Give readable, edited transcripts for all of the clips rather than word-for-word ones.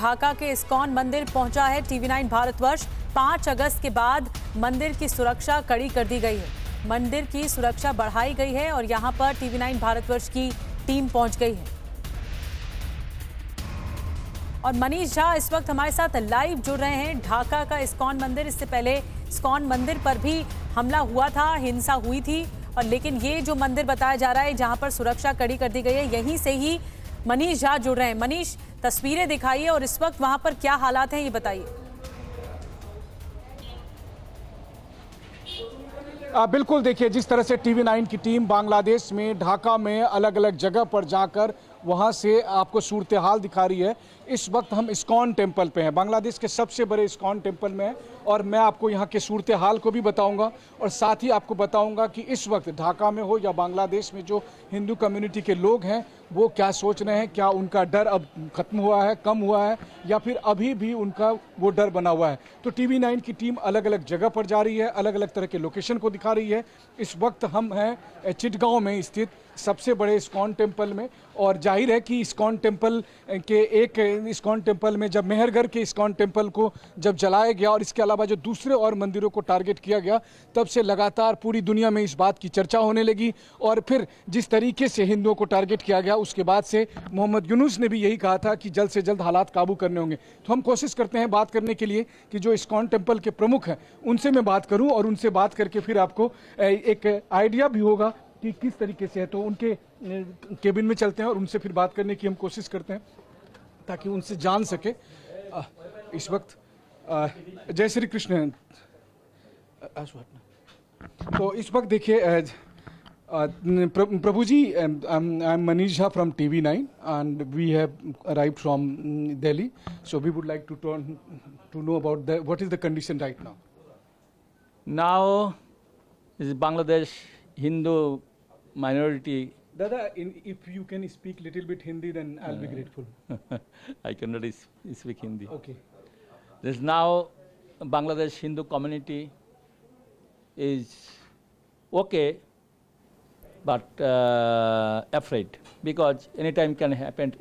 ढाका के इस्कॉन मंदिर पहुंचा है टीवी9 भारतवर्ष। 5 अगस्त के बाद मंदिर की सुरक्षा कड़ी कर दी गई है। मंदिर की सुरक्षा बढ़ाई गई है और यहां पर टीवी9 भारतवर्ष की टीम पहुंच गई है। और मनीष झा इस वक्त हमारे साथ लाइव जुड़ रहे हैं। ढाका का इस्कॉन मंदिर, इससे पहले इस्कॉन मंदिर पर भी हमला हुआ था, हिंसा हुई थी, और लेकिन ये जो मंदिर बताया जा रहा है जहां पर सुरक्षा कड़ी कर दी गई है, यहीं से ही मनीष झा जुड़ रहे हैं। मनीष, तस्वीरें दिखाइए और इस वक्त वहां पर क्या हालात हैं ये बताइए। बिल्कुल, देखिए जिस तरह से टीवी9 की टीम बांग्लादेश में ढाका में अलग अलग जगह पर जाकर वहां से आपको सूरत हाल दिखा रही है। इस वक्त हम इस्कॉन टेम्पल पे हैं, बांग्लादेश के सबसे बड़े इस्कॉन टेम्पल में हैं, और मैं आपको यहाँ के सूरत हाल को भी बताऊंगा और साथ ही आपको बताऊंगा कि इस वक्त ढाका में हो या बांग्लादेश में जो हिंदू कम्युनिटी के लोग हैं वो क्या सोच रहे हैं, क्या उनका डर अब खत्म हुआ है, कम हुआ है, या फिर अभी भी उनका वो डर बना हुआ है। तो टीवी9 की टीम अलग अलग जगह पर जा रही है, अलग अलग तरह के लोकेशन को दिखा रही है। इस वक्त हम हैं चिटगांव में स्थित सबसे बड़े इस्कॉन टेम्पल में, और जाहिर है कि इस्कॉन टेम्पल इस्कॉन टेम्पल में जब मेहरगढ़ के इस्कॉन टेम्पल को जब जलाया गया और इसके अलावा जो दूसरे और मंदिरों को टारगेट किया गया, तब से लगातार पूरी दुनिया में इस बात की चर्चा होने लगी। और फिर जिस तरीके से हिंदुओं को टारगेट किया गया उसके बाद से मोहम्मद यूनुस ने भी यही कहा था कि जल्द से जल्द हालात काबू करने होंगे। तो हम कोशिश करते हैं बात करने के लिए कि जो इस्कॉन टेम्पल के प्रमुख हैं उनसे मैं बात करूं, और उनसे बात करके फिर आपको एक आइडिया भी होगा कि किस तरीके से है। तो उनके केबिन में चलते हैं और उनसे फिर बात करने की हम कोशिश करते हैं ताकि उनसे जान सके। इस वक्त जय श्री कृष्ण। तो इस वक्त देखिए Prabhu ji, I am Manish Jha from TV nine and we have arrived from Delhi, so we would like to know about what is the condition right now. Now is Bangladesh Hindu minority. Dada, if you can speak little bit Hindi, then I'll be grateful. I cannot speak Hindi. Okay. There's now Bangladesh Hindu community is okay, but afraid because anytime can happen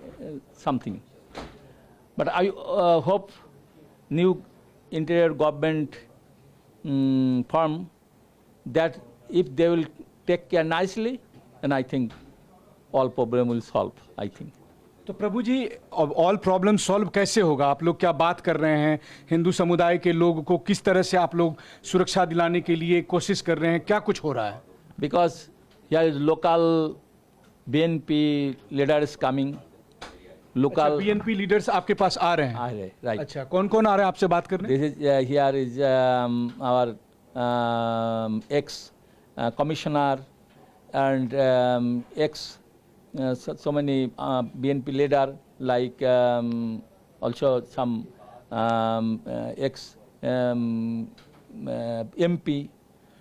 something. But I hope new interior government firm that if they will take care nicely, then I think all problem will solve, I think. तो प्रभु जी, all problem solve कैसे होगा? आप लोग क्या बात कर रहे हैं? हिंदू समुदाय के लोगों को किस तरह से आप लोग सुरक्षा दिलाने के लिए कोशिश कर रहे हैं? क्या कुछ हो रहा है? Because here is local BNP leaders coming. Local BNP leaders आपके पास आ रहे हैं? आ रहे, right. अच्छा, कौन कौन आ रहे हैं आपसे बात करने? This is here is our ex commissioner and ex so many BNP leader, like also some ex MP.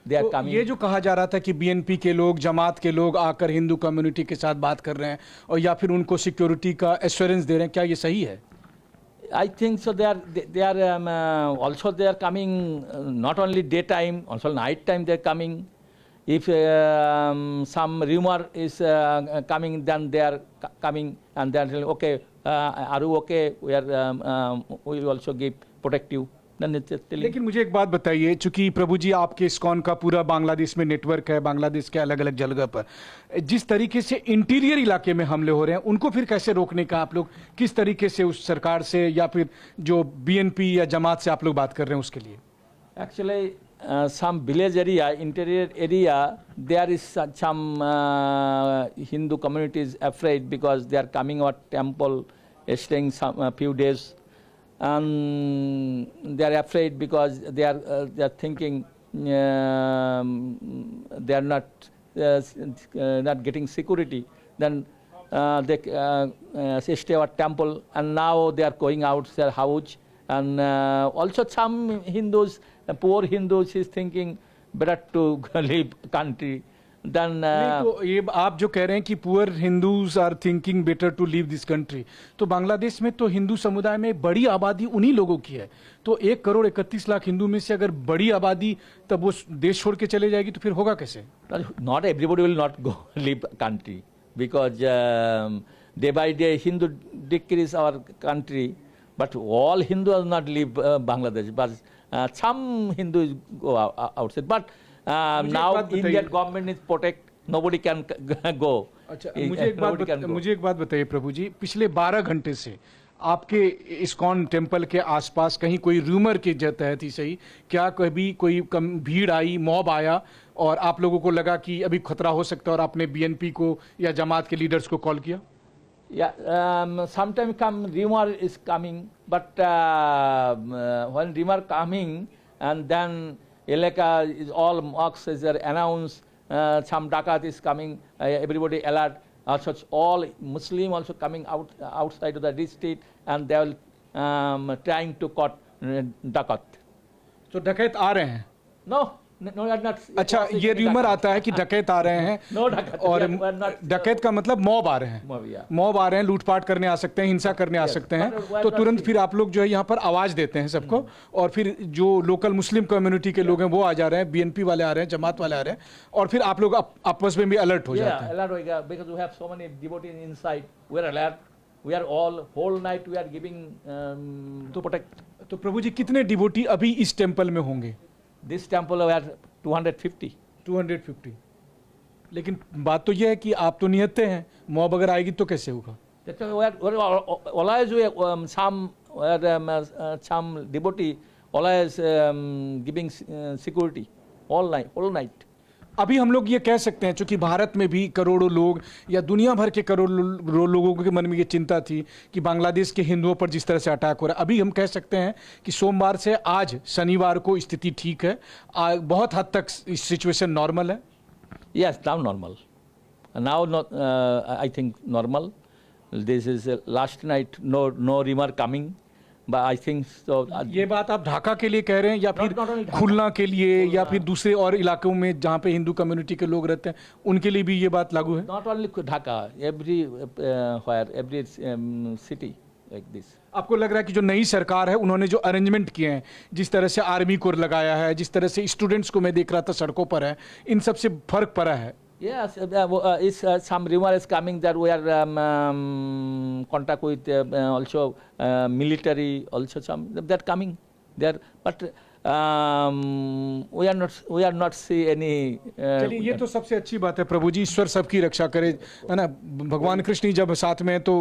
तो ये जो कहा जा रहा था कि बीएनपी के लोग, जमात के लोग आकर हिंदू कम्युनिटी के साथ बात कर रहे हैं और या फिर उनको सिक्योरिटी का एश्योरेंस दे रहे हैं, क्या ये सही है? I think so. They are also they are coming not only daytime, also night time they are coming. If some rumor is coming, then they are coming and they are telling, okay, are you okay? We will also give protective. लेकिन मुझे एक बात बताइए, चूंकि प्रभु जी आपके ISKCON का पूरा बांग्लादेश में नेटवर्क है, बांग्लादेश के अलग अलग जगह पर जिस तरीके से इंटीरियर इलाके में हमले हो रहे हैं, उनको फिर कैसे रोकने का आप लोग किस तरीके से उस सरकार से या फिर जो बीएनपी या जमात से आप लोग बात कर रहे हैं उसके लिए? Actually, some village area, interior area, there is some Hindu communities afraid because they are coming our temple, staying some few days. And they are afraid because they are thinking they are not getting security. Then they stay at temple, and now they are going out their house. And also some Hindus, poor Hindus, is thinking better to leave country. Then तो ये आप जो कह रहे हैं कि poor Hindus are thinking better to leave this country, तो बांग्लादेश में तो हिंदू समुदाय में बड़ी आबादी उन्हीं लोगों की है। तो 1 करोड़ 31 लाख हिंदू में से अगर बड़ी आबादी तब वो देश छोड़ के चले जाएगी तो फिर होगा कैसे? Not everybody will not go leave country because day by day Hindu decrease our country, but all Hindus not leave Bangladesh, but some Hindus go outside. But मुझे एक now बात बताइए। Indian government is protect, nobody can go. अच्छा Nobody can go. मुझे एक बात बताइए प्रभु जी, पिछले 12 घंटे से आपके इस्कॉन टेम्पल के आसपास कहीं कोई रूमर के तहत ही सही, क्या कभी कोई भीड़ आई, मॉब आया और आप लोगों को लगा कि अभी खतरा हो सकता है और आपने बीएनपी को या जमात के लीडर्स को कॉल किया? Yeah, sometimes rumor is coming, but when rumor coming and then Eleka is all mosques is announced, some Dakat is coming, everybody alert. Also, all Muslim also coming outside of the district, and they are trying to cut Dakat. तो डकैत आ रहे हैं? No, not. अच्छा, ये rumour आता है कि डकैत आ रहे हैं। No Dakat. और we are not, डकैत का मतलब मॉब आ रहे हैं। Mob, yeah. मॉब आ रहे हैं, लूटपाट करने आ सकते हैं, हिंसा करने आ सकते हैं, तो तुरंत फिर आप लोग जो है यहाँ पर आवाज देते हैं सबको, और फिर जो लोकल मुस्लिम कम्युनिटी के लोग हैं वो आ जा रहे हैं, बीएनपी वाले आ रहे हैं, जमात वाले आ रहे हैं, और फिर आप लोग आपस में भी अलर्ट हो जाते हैं। alert होएगा, because we have so many devotees inside. We are alert. We are all whole night we are giving to protect. तो प्रभु जी कितने डिवोटी अभी इस टेम्पल में होंगे? This temple we are 250. 250। लेकिन बात तो यह है कि आप तो नियत्ते हैं, मॉब अगर आएगी तो कैसे होगा? That's why we are always some devotee always giving security all night. अभी हम लोग ये कह सकते हैं, चूंकि भारत में भी करोड़ों लोग या दुनिया भर के करोड़ों लोगों के मन में ये चिंता थी कि बांग्लादेश के हिंदुओं पर जिस तरह से अटैक हो रहा है, अभी हम कह सकते हैं कि सोमवार से आज शनिवार को स्थिति ठीक है, बहुत हद तक सिचुएशन नॉर्मल है। Yes, now normal. Now not, I think normal. This is last night no rumor coming, but I think so. ये बात आप ढाका के लिए कह रहे हैं या फिर not only Dhaka. खुलना के लिए या फिर दूसरे और इलाकों में जहाँ पे हिंदू कम्युनिटी के लोग रहते हैं उनके लिए भी ये बात लागू है? Not only Dhaka, every city like this. आपको लग रहा है कि जो नई सरकार है उन्होंने जो अरेंजमेंट किए हैं, जिस तरह से आर्मी को लगाया है, जिस तरह से स्टूडेंट्स को मैं देख रहा था सड़कों पर है, इन सब से फर्क पड़ा है? Yes, some rumor is coming that we are contact with also military, also some that coming there, but we are not see any. चलिए, ये तो सबसे अच्छी बात है प्रभु जी, ईश्वर सबकी रक्षा करे, है ना। भगवान कृष्ण ही जब साथ में है तो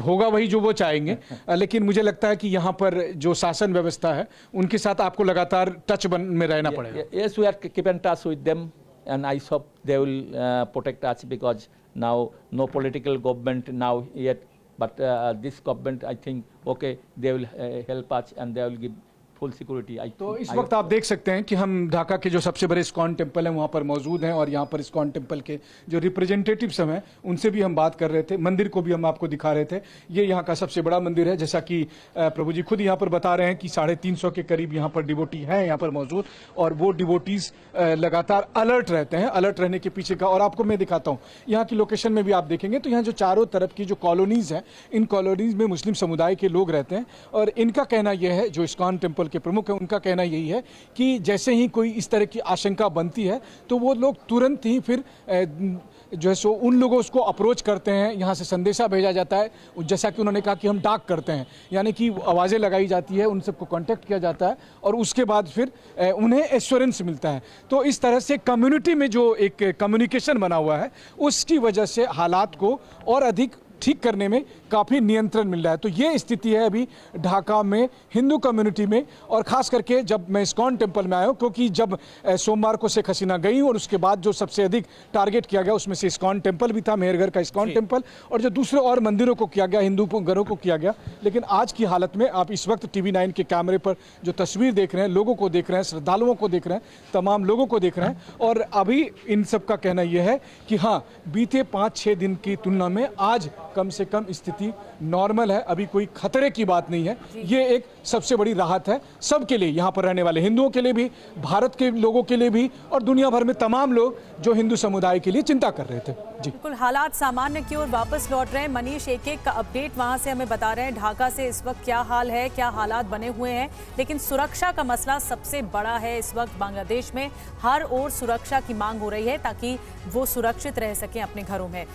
होगा वही जो वो चाहेंगे, लेकिन मुझे लगता है कि यहाँ पर जो शासन व्यवस्था है उनके साथ आपको लगातार टच में रहना पड़ेगा। Yes, we are keep in touch with them. And I hope they will protect us, because now no political government now yet, but this government I think okay they will help us and they will give full security. तो इस वक्त आप देख सकते हैं कि हम ढाका के जो सबसे बड़े इस्कॉन टेम्पल हैं वहाँ पर मौजूद हैं, और यहाँ पर इस्कॉन टेम्पल के जो रिप्रेजेंटेटिव्स हैं उनसे भी हम बात कर रहे थे, मंदिर को भी हम आपको दिखा रहे थे। ये यहाँ का सबसे बड़ा मंदिर है, जैसा कि प्रभु जी खुद यहाँ पर बता रहे हैं कि 350 के करीब यहाँ पर डिवोटी हैं यहाँ पर मौजूद, और वो डिवोटीज लगातार अलर्ट रहते हैं। अलर्ट रहने के पीछे का और आपको मैं दिखाता हूँ, यहाँ की लोकेशन में भी आप देखेंगे तो यहाँ जो चारों तरफ की जो कॉलोनीज हैं, इन कॉलोनीज में मुस्लिम समुदाय के लोग रहते हैं, और इनका कहना यह है, जो इस्कॉन टेम्पल के प्रमुख हैं उनका कहना यही है कि जैसे ही कोई इस तरह की आशंका बनती है तो वो लोग तुरंत ही फिर जो है सो उन लोगों उसको अप्रोच करते हैं, यहाँ से संदेशा भेजा जाता है, जैसा कि उन्होंने कहा कि हम डाक करते हैं, यानी कि आवाज़ें लगाई जाती है, उन सबको कांटेक्ट किया जाता है और उसके बाद फिर उन्हें एश्योरेंस मिलता है। तो इस तरह से कम्युनिटी में जो एक कम्युनिकेशन बना हुआ है उसकी वजह से हालात को और अधिक ठीक करने में काफ़ी नियंत्रण मिल रहा है। तो ये स्थिति है अभी ढाका में हिंदू कम्युनिटी में, और ख़ास करके जब मैं इस्कॉन टेम्पल में आया हूँ, क्योंकि जब सोमवार को शेख हसीना गई और उसके बाद जो सबसे अधिक टारगेट किया गया उसमें से इस्कॉन टेम्पल भी था, मेहरगढ़ का इस्कॉन टेम्पल, और जो दूसरे और मंदिरों को किया गया, हिंदू घरों को किया गया। लेकिन आज की हालत में आप इस वक्त TV9 के कैमरे पर जो तस्वीर देख रहे हैं, लोगों को देख रहे हैं, श्रद्धालुओं को देख रहे हैं, तमाम लोगों को देख रहे हैं, और अभी इन सब का कहना यह है कि हाँ, बीते 5-6 दिन की तुलना में आज कम से कम स्थिति नॉर्मल है, अभी कोई खतरे की बात नहीं है। ये एक सबसे बड़ी राहत है सबके लिए, यहाँ पर रहने वाले हिंदुओं के लिए भी, भारत के लोगों के लिए भी, और दुनिया भर में तमाम लोग जो हिंदू समुदाय के लिए चिंता कर रहे थे। जी बिल्कुल, हालात सामान्य की ओर वापस लौट रहे हैं। मनीष एक का अपडेट वहां से हमें बता रहे हैं, ढाका से इस वक्त क्या हाल है, क्या हालात बने हुए हैं, लेकिन सुरक्षा का मसला सबसे बड़ा है इस वक्त बांग्लादेश में। हर ओर सुरक्षा की मांग हो रही है ताकि वो सुरक्षित रह सकें अपने घरों में।